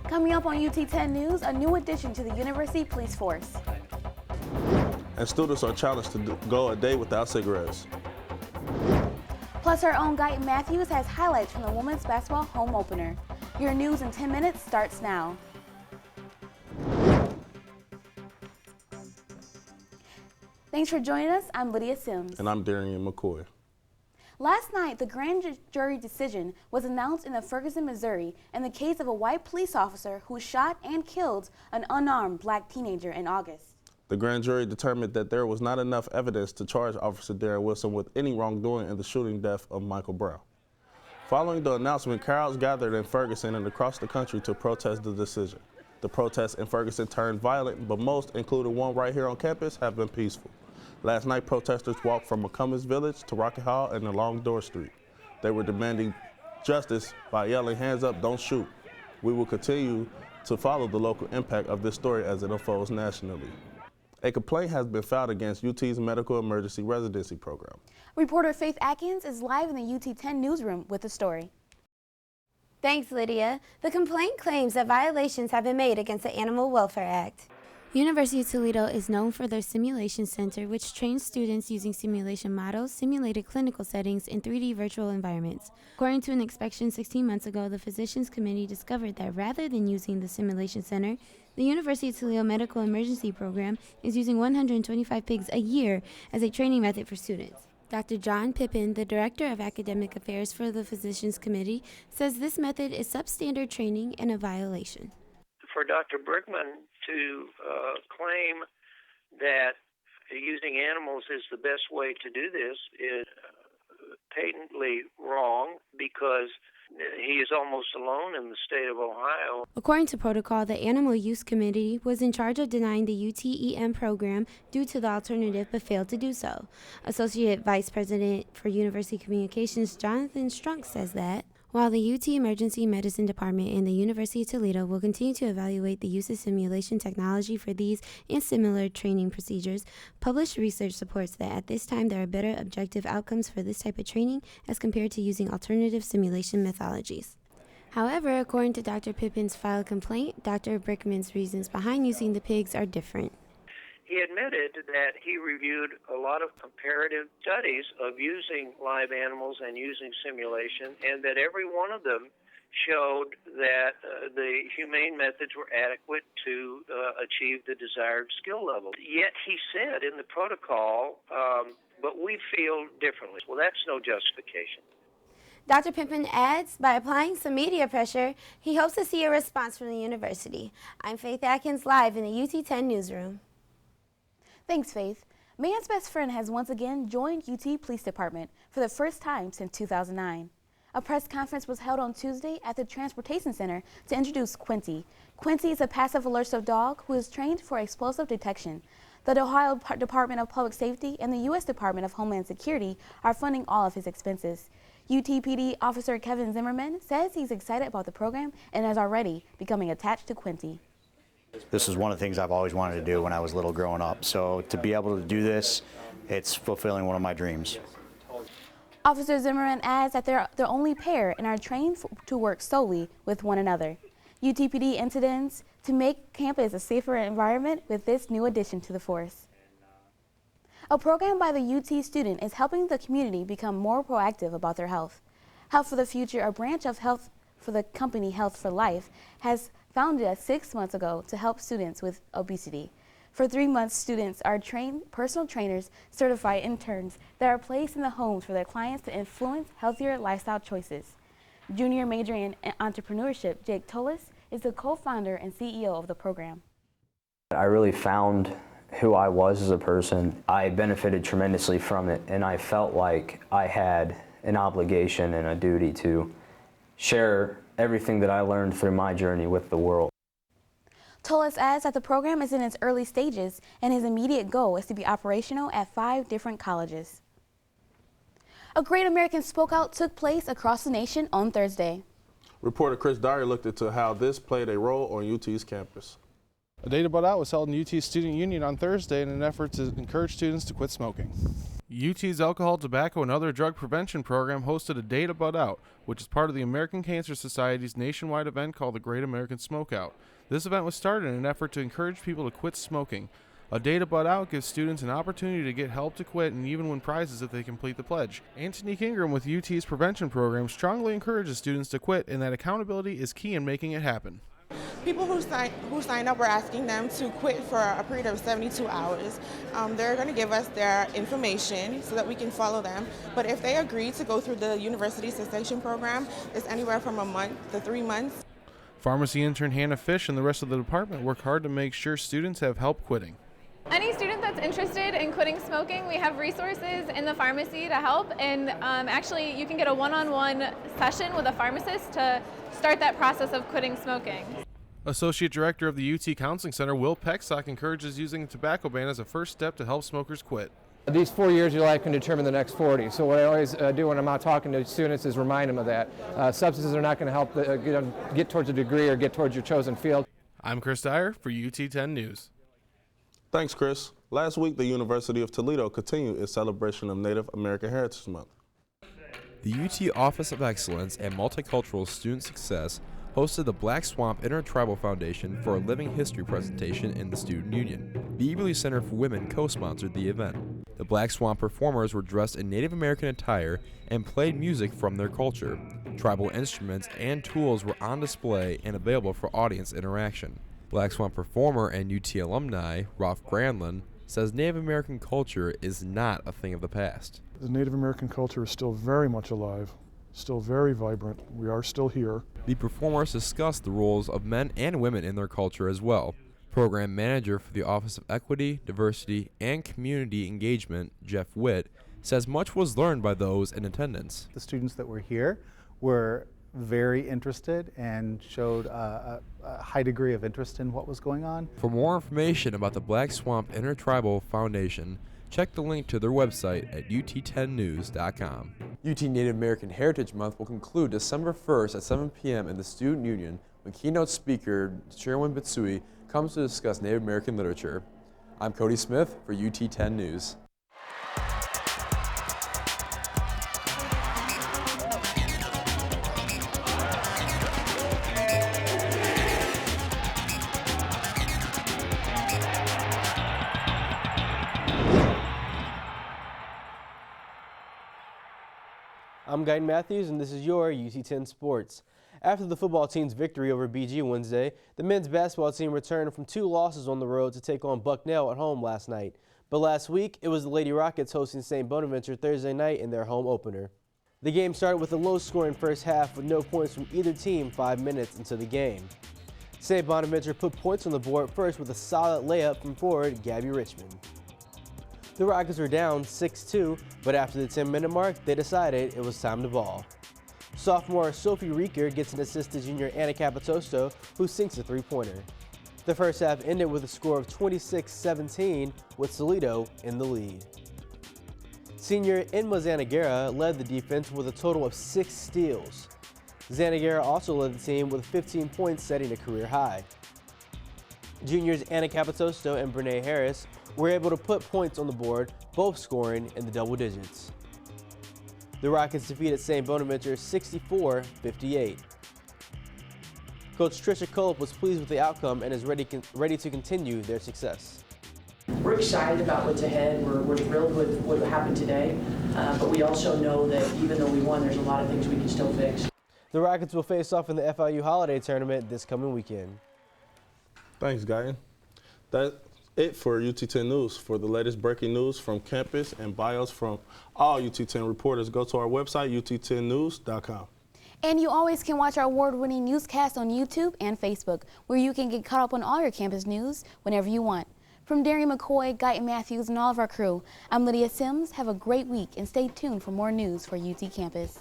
Coming up on UT 10 News, a new addition to the University Police Force. And students are challenged to go a day without cigarettes. Plus, our own Guyton Mathews has highlights from the women's basketball home opener. Your news in 10 minutes starts now. Thanks for joining us. I'm Lydia Sims. And I'm Darian McCoy. Last night, the grand jury decision was announced in Ferguson, Missouri, in the case of a white police officer who shot and killed an unarmed black teenager in August. The grand jury determined that there was not enough evidence to charge Officer Darren Wilson with any wrongdoing in the shooting death of Michael Brown. Following the announcement, crowds gathered in Ferguson and across the country to protest the decision. The protests in Ferguson turned violent, but most, including one right here on campus, have been peaceful. Last night, protesters walked from McCummins Village to Rocky Hall and along Door Street. They were demanding justice by yelling, "Hands up, don't shoot." We will continue to follow the local impact of this story as it unfolds nationally. A complaint has been filed against UT's Medical Emergency Residency Program. Reporter Fayth Atkins is live in the UT 10 newsroom with the story. Thanks, Lydia. The complaint claims that violations have been made against the Animal Welfare Act. University of Toledo is known for their simulation center, which trains students using simulation models, simulated clinical settings, and 3D virtual environments. According to an inspection 16 months ago, the Physicians Committee discovered that rather than using the simulation center, the University of Toledo Medical Emergency Program is using 125 pigs a year as a training method for students. Dr. John Pippin, the Director of Academic Affairs for the Physicians Committee, says this method is substandard training and a violation. For Dr. Brickman to claim that using animals is the best way to do this is patently wrong because he is almost alone in the state of Ohio. According to protocol, the Animal Use Committee was in charge of denying the UTEM program due to the alternative but failed to do so. Associate Vice President for University Communications Jonathan Strunk says that while the UT Emergency Medicine Department and the University of Toledo will continue to evaluate the use of simulation technology for these and similar training procedures, published research supports that at this time there are better objective outcomes for this type of training as compared to using alternative simulation methodologies. However, according to Dr. Pippin's filed complaint, Dr. Brickman's reasons behind using the pigs are different. He admitted that he reviewed a lot of comparative studies of using live animals and using simulation, and that every one of them showed that the humane methods were adequate to achieve the desired skill level. Yet he said in the protocol, but we feel differently. Well, that's no justification. Dr. Pippin adds, by applying some media pressure, he hopes to see a response from the university. I'm Fayth Atkins, live in the UT 10 newsroom. Thanks, Fayth. Man's best friend has once again joined UT Police Department for the first time since 2009. A press conference was held on Tuesday at the Transportation Center to introduce Quinty. Quinty is a passive alertive dog who is trained for explosive detection. The Ohio Department of Public Safety and the U.S. Department of Homeland Security are funding all of his expenses. UTPD Officer Kevin Zimmerman says he's excited about the program and is already becoming attached to Quinty. This is one of the things I've always wanted to do when I was little growing up. So to be able to do this, it's fulfilling one of my dreams. Officer Zimmerman adds that they're the only pair and are trained to work solely with one another. UTPD intends to make campus a safer environment with this new addition to the force. A program by the UT student is helping the community become more proactive about their health. Health for the Future, a branch of health for the company Health for Life, has founded 6 months ago to help students with obesity. For 3 months, students are trained personal trainers, certified interns that are placed in the homes for their clients to influence healthier lifestyle choices. Junior majoring in entrepreneurship, Jake Tullis, is the co-founder and CEO of the program. I really found who I was as a person. I benefited tremendously from it, and I felt like I had an obligation and a duty to share everything that I learned through my journey with the world. Tullis adds that the program is in its early stages and his immediate goal is to be operational at 5 different colleges. A Great American Smokeout took place across the nation on Thursday. Reporter Chris Dyer looked into how this played a role on UT's campus. A day to butt out was held in UT Student Union on Thursday in an effort to encourage students to quit smoking. UT's Alcohol, Tobacco, and Other Drug Prevention Program hosted a Day to Bud Out, which is part of the American Cancer Society's nationwide event called the Great American Smokeout. This event was started in an effort to encourage people to quit smoking. A Day to Bud Out gives students an opportunity to get help to quit and even win prizes if they complete the pledge. Antonique Ingraham with UT's prevention program strongly encourages students to quit, and that accountability is key in making it happen. People who sign up, we're asking them to quit for a period of 72 hours. They're going to give us their information so that we can follow them. But if they agree to go through the university cessation program, it's anywhere from a month to 3 months. Pharmacy intern Hannah Fish and the rest of the department work hard to make sure students have help quitting. Any student that's interested in quitting smoking, we have resources in the pharmacy to help, and actually you can get a one-on-one session with a pharmacist to start that process of quitting smoking. Associate Director of the UT Counseling Center, Will Peckstock, encourages using a tobacco ban as a first step to help smokers quit. These 4 years of your life can determine the next 40. So what I always do when I'm out talking to students is remind them of that. Substances are not going to help get towards a degree or get towards your chosen field. I'm Chris Dyer for UT 10 News. Thanks, Chris. Last week, the University of Toledo continued its celebration of Native American Heritage Month. The UT Office of Excellence and Multicultural Student Success hosted the Black Swamp Intertribal Foundation for a Living History presentation in the Student Union. The Eberly Center for Women co-sponsored the event. The Black Swamp performers were dressed in Native American attire and played music from their culture. Tribal instruments and tools were on display and available for audience interaction. Black Swamp performer and UT alumni, Rolf Granlund, says Native American culture is not a thing of the past. The Native American culture is still very much alive, still very vibrant. We are still here. The performers discussed the roles of men and women in their culture as well. Program Manager for the Office of Equity, Diversity, and Community Engagement, Jeff Witt, says much was learned by those in attendance. The students that were here were very interested and showed a high degree of interest in what was going on. For more information about the Black Swamp Intertribal Foundation, check the link to their website at ut10news.com. UT Native American Heritage Month will conclude December 1st at 7 p.m. in the Student Union when keynote speaker Sherwin Bitsui comes to discuss Native American literature. I'm Cody Smith for UT 10 News. I'm Guyton Mathews, and this is your UT 10 Sports. After the football team's victory over BG Wednesday, the men's basketball team returned from 2 losses on the road to take on Bucknell at home last night. But last week, it was the Lady Rockets hosting St. Bonaventure Thursday night in their home opener. The game started with a low-scoring first half with no points from either team 5 minutes into the game. St. Bonaventure put points on the board first with a solid layup from forward Gabby Richmond. The Rockets were down 6-2, but after the 10-minute mark, they decided it was time to ball. Sophomore Sophie Rieker gets an assist to junior Anna Capitosto, who sinks a three-pointer. The first half ended with a score of 26-17, with Toledo in the lead. Senior Inma Zanagara led the defense with a total of 6 steals. Zanagara also led the team with 15 points, setting a career high. Juniors Anna Capitosto and Brene Harris were able to put points on the board, both scoring in the double digits. The Rockets defeated St. Bonaventure 64-58. Coach Trisha Culp was pleased with the outcome and is ready to continue their success. We're excited about what's ahead. We're thrilled with what happened today, but we also know that even though we won, there's a lot of things we can still fix. The Rockets will face off in the FIU Holiday Tournament this coming weekend. Thanks, Guyton. That's it for UT 10 News. For the latest breaking news from campus and bios from all UT 10 reporters, go to our website, ut10news.com. And you always can watch our award-winning newscast on YouTube and Facebook, where you can get caught up on all your campus news whenever you want. From Darren McCoy, Guyton Mathews, and all of our crew, I'm Lydia Sims. Have a great week and stay tuned for more news for UT Campus.